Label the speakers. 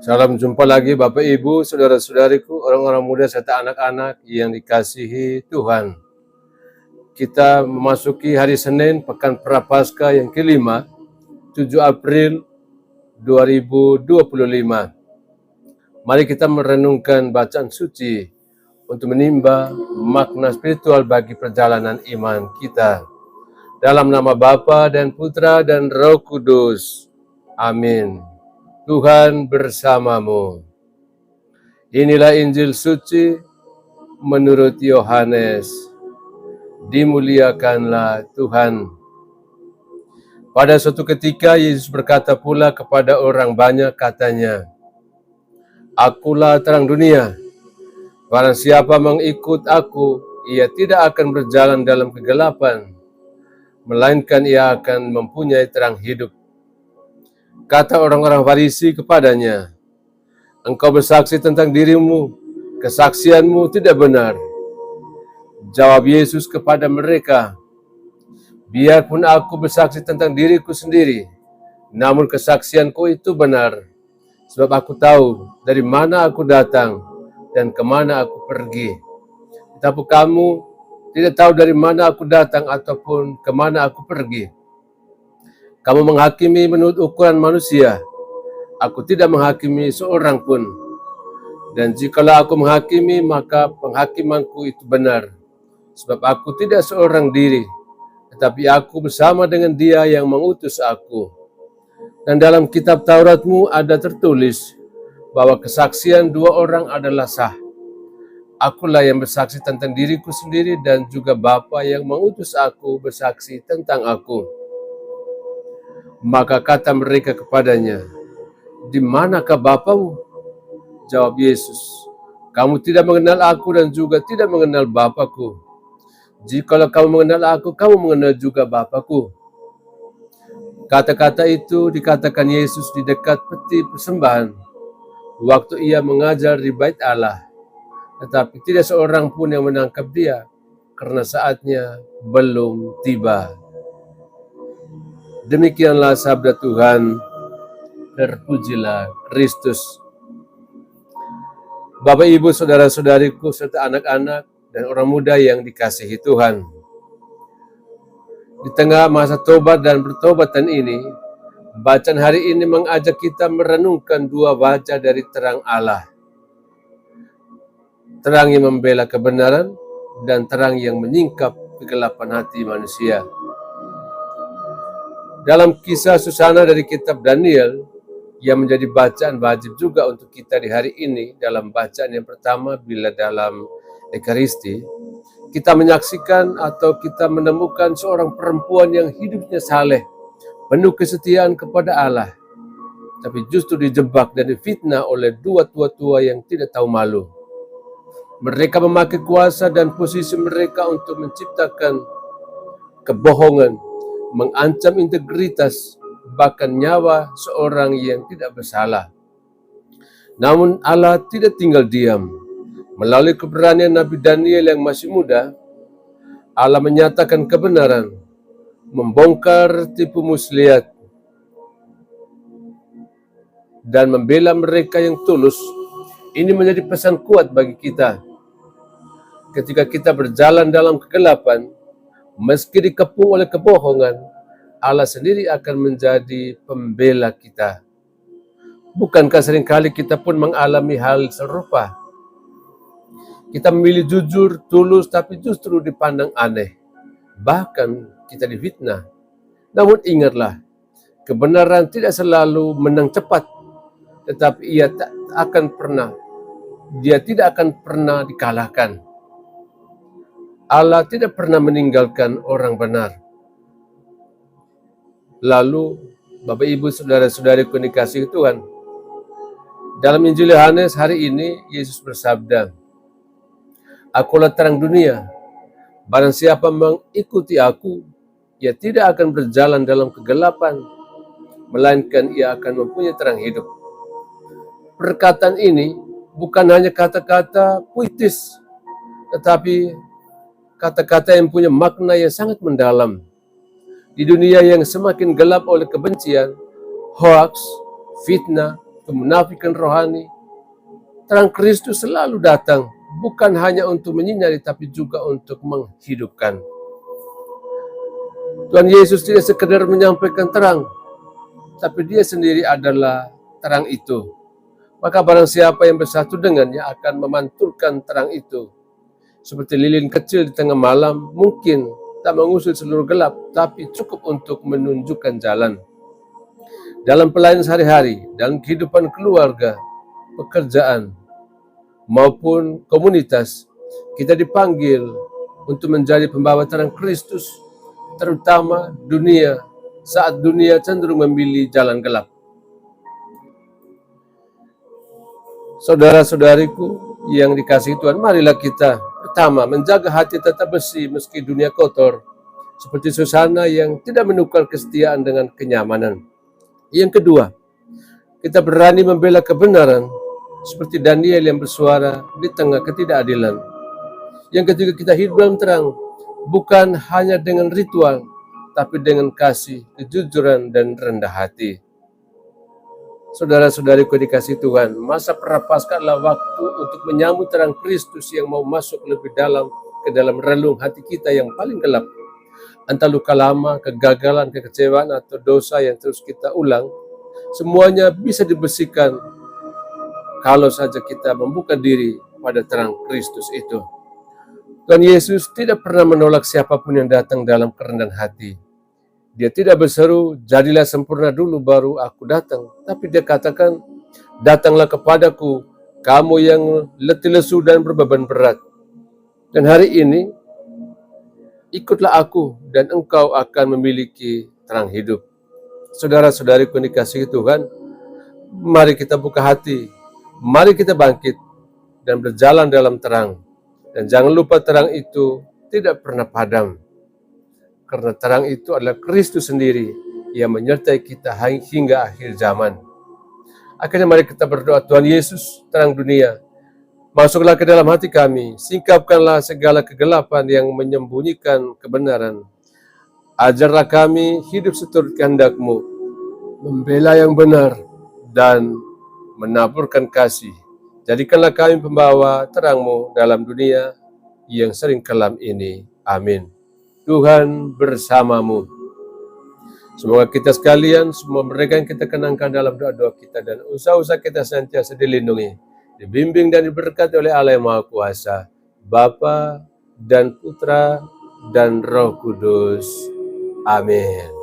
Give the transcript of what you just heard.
Speaker 1: Salam jumpa lagi Bapak Ibu, saudara-saudariku, orang-orang muda serta anak-anak yang dikasihi Tuhan. Kita memasuki hari Senin, Pekan Prapaskah yang kelima, 7 April 2025. Mari kita merenungkan bacaan suci untuk menimba makna spiritual bagi perjalanan iman kita. Dalam nama Bapa dan Putra dan Roh Kudus. Amin. Tuhan bersamamu. Inilah Injil suci menurut Yohanes. Dimuliakanlah Tuhan. Pada suatu ketika Yesus berkata pula kepada orang banyak, katanya, "Akulah terang dunia. Barang siapa mengikut aku, ia tidak akan berjalan dalam kegelapan, melainkan ia akan mempunyai terang hidup." Kata orang-orang Farisi kepadanya, "Engkau bersaksi tentang dirimu, kesaksianmu tidak benar." Jawab Yesus kepada mereka, "Biarpun aku bersaksi tentang diriku sendiri, namun kesaksianku itu benar, sebab aku tahu dari mana aku datang dan kemana aku pergi. Tetapi kamu tidak tahu dari mana aku datang ataupun kemana aku pergi. Kamu menghakimi menurut ukuran manusia. Aku tidak menghakimi seorang pun. Dan jikalau aku menghakimi, maka penghakimanku itu benar. Sebab aku tidak seorang diri, tetapi aku bersama dengan Dia yang mengutus aku. Dan dalam kitab Tauratmu ada tertulis bahwa kesaksian dua orang adalah sah. Akulah yang bersaksi tentang diriku sendiri dan juga Bapa yang mengutus aku bersaksi tentang aku." Maka kata mereka kepadanya, "Di manakah Bapamu?" Jawab Yesus, "Kamu tidak mengenal aku dan juga tidak mengenal Bapakku. Jikalau kamu mengenal aku, kamu mengenal juga Bapakku." Kata-kata itu dikatakan Yesus di dekat peti persembahan, waktu ia mengajar di bait Allah. Tetapi tidak seorang pun yang menangkap dia, karena saatnya belum tiba. Demikianlah sabda Tuhan. Terpujilah Kristus. Bapak, Ibu, saudara-saudariku, serta anak-anak dan orang muda yang dikasihi Tuhan. Di tengah masa tobat dan pertobatan ini, bacaan hari ini mengajak kita merenungkan dua wajah dari terang Allah. Terang yang membela kebenaran dan terang yang menyingkap kegelapan hati manusia. Dalam kisah Susana dari kitab Daniel, yang menjadi bacaan wajib juga untuk kita di hari ini, dalam bacaan yang pertama bila dalam Ekaristi, kita menyaksikan atau kita menemukan seorang perempuan yang hidupnya saleh, penuh kesetiaan kepada Allah, tapi justru dijebak dan difitnah oleh dua tua-tua yang tidak tahu malu. Mereka memakai kuasa dan posisi mereka untuk menciptakan kebohongan, mengancam integritas, bahkan nyawa seorang yang tidak bersalah. Namun Allah tidak tinggal diam. Melalui keberanian Nabi Daniel yang masih muda, Allah menyatakan kebenaran, membongkar tipu muslihat, dan membela mereka yang tulus. Ini menjadi pesan kuat bagi kita. Ketika kita berjalan dalam kegelapan, meski dikepung oleh kebohongan, Allah sendiri akan menjadi pembela kita. Bukankah seringkali kita pun mengalami hal serupa? Kita memilih jujur, tulus, tapi justru dipandang aneh. Bahkan kita difitnah. Namun ingatlah, kebenaran tidak selalu menang cepat, tetapi dia tidak akan pernah dikalahkan. Allah tidak pernah meninggalkan orang benar. Lalu, Bapak, Ibu, saudara-saudariku yang dikasihi Tuhan, dalam Injil Yohanes hari ini, Yesus bersabda, "Akulah terang dunia. Barang siapa mengikuti aku, ia tidak akan berjalan dalam kegelapan, melainkan ia akan mempunyai terang hidup." Perkataan ini bukan hanya kata-kata puitis, tetapi kata-kata yang punya makna yang sangat mendalam. Di dunia yang semakin gelap oleh kebencian, hoaks, fitnah, kemunafikan rohani. Terang Kristus selalu datang, bukan hanya untuk menyinari, tapi juga untuk menghidupkan. Tuhan Yesus tidak sekedar menyampaikan terang, tapi dia sendiri adalah terang itu. Maka barang siapa yang bersatu dengannya akan memantulkan terang itu. Seperti lilin kecil di tengah malam, mungkin tak mengusir seluruh gelap, tapi cukup untuk menunjukkan jalan. Dalam pelayanan sehari-hari, dalam kehidupan keluarga, pekerjaan, maupun komunitas, kita dipanggil untuk menjadi pembawa terang Kristus, terutama dunia, saat dunia cenderung memilih jalan gelap. Saudara-saudariku yang dikasihi Tuhan, marilah kita pertama menjaga hati tetap bersih meski dunia kotor, seperti Susana yang tidak menukar kesetiaan dengan kenyamanan. Yang kedua, kita berani membela kebenaran, seperti Daniel yang bersuara di tengah ketidakadilan. Yang ketiga, kita hidup dalam terang, bukan hanya dengan ritual, tapi dengan kasih, kejujuran, dan rendah hati. Saudara-saudariku dikasihi Tuhan, masa Prapaskah adalah waktu untuk menyambut terang Kristus yang mau masuk lebih dalam ke dalam relung hati kita yang paling gelap. Entah luka lama, kegagalan, kekecewaan, atau dosa yang terus kita ulang, semuanya bisa dibersihkan kalau saja kita membuka diri pada terang Kristus itu. Tuhan Yesus tidak pernah menolak siapapun yang datang dalam kerendahan hati. Dia tidak berseru, jadilah sempurna dulu baru aku datang. Tapi dia katakan, datanglah kepadaku, kamu yang letih lesu dan berbeban berat. Dan hari ini, ikutlah aku dan engkau akan memiliki terang hidup. Saudara-saudariku yang dikasihi Tuhan, mari kita buka hati, mari kita bangkit dan berjalan dalam terang. Dan jangan lupa terang itu tidak pernah padam. Karena terang itu adalah Kristus sendiri yang menyertai kita hingga akhir zaman. Akhirnya mari kita berdoa, Tuhan Yesus, terang dunia, masuklah ke dalam hati kami, singkapkanlah segala kegelapan yang menyembunyikan kebenaran. Ajarlah kami hidup seturut kehendak-Mu, membela yang benar, dan menaburkan kasih. Jadikanlah kami pembawa terang-Mu dalam dunia yang sering kelam ini. Amin. Tuhan bersamamu. Semoga kita sekalian, semua mereka yang kita kenangkan dalam doa-doa kita dan usaha-usaha kita senantiasa dilindungi, dibimbing dan diberkati oleh Allah yang Maha Kuasa, Bapa dan Putra dan Roh Kudus. Amin.